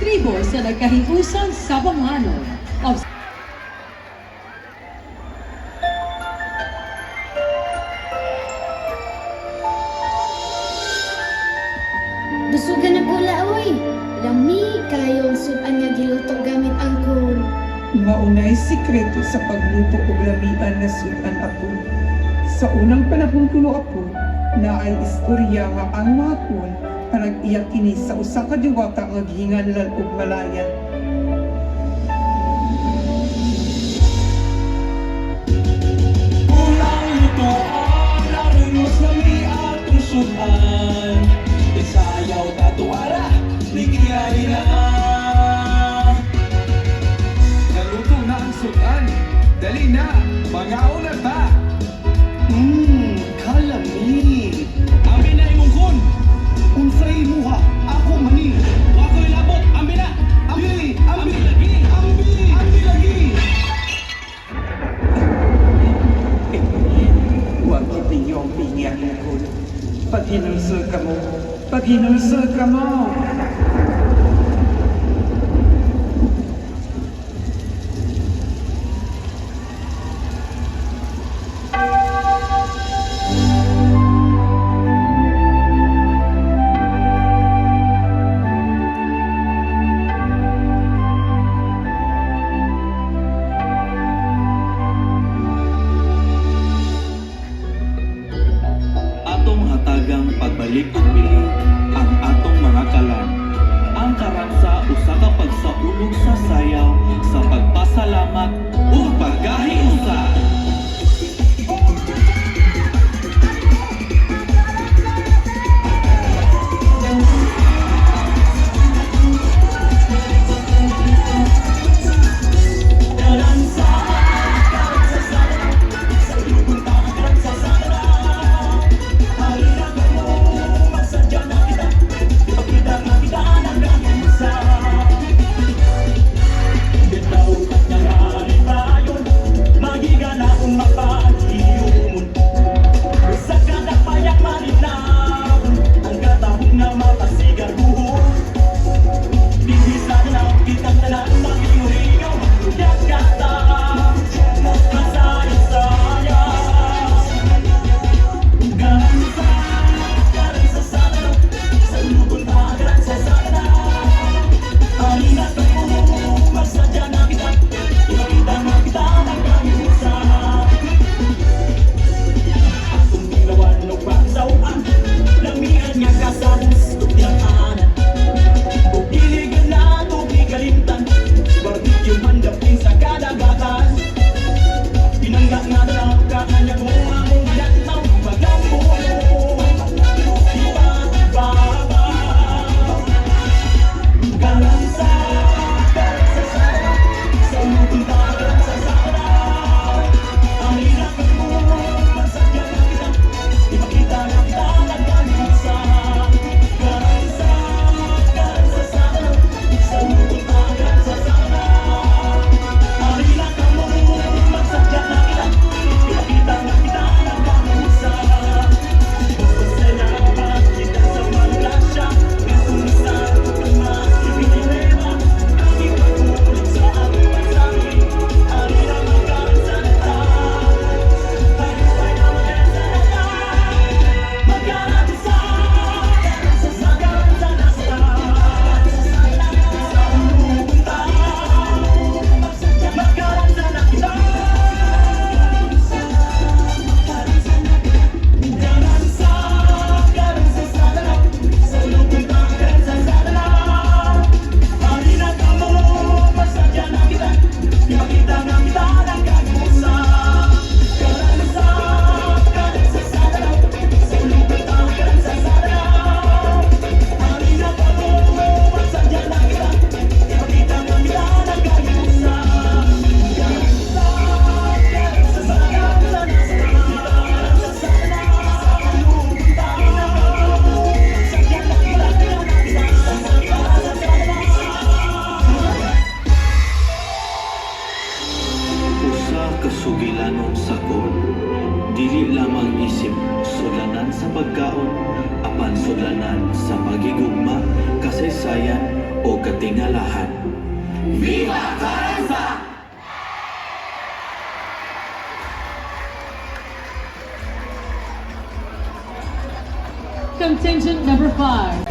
tribo sa nagkahiusan sa Bangano of Dusugan na pula, oy. Lami kayong sudan nga giluto gamit angkon. Maunay sikreto sa pagluto og lamian na sudan ako. Sa unang panahon kuno ako, na ay istorya nga ang mga kun parang iyak kini sa usa ka diwata nga gihinganlan og malaya. Kulang lutoan, laruyos lami atong sudan. Isayaw tatuara, ligiyari na. Naluto na ang sudan. Dali na, mangaon na ta. Kalami. Amin na imong kun. Unsay imuha, ako mani. Wako'y labot, amin na. Ambi, ambi lagi. Ambi lagi. Huwag ipiyong pingyan ko. Paghinulsol ka mo. Paghinulsol ka mo. Atong hatagang pagbalik ug bili ang atong mga kalan. Ang karansa usa ka pagsaulog sa sayaw sa pagpasalamat ug pagkahiusa. kasugilanon sakon. Dili lamang isip sudlanan sa pagkaon, apan sudlanan sa pagigugma, kasaysayan o katingalahan. Viva Karanza! Contingent number 5.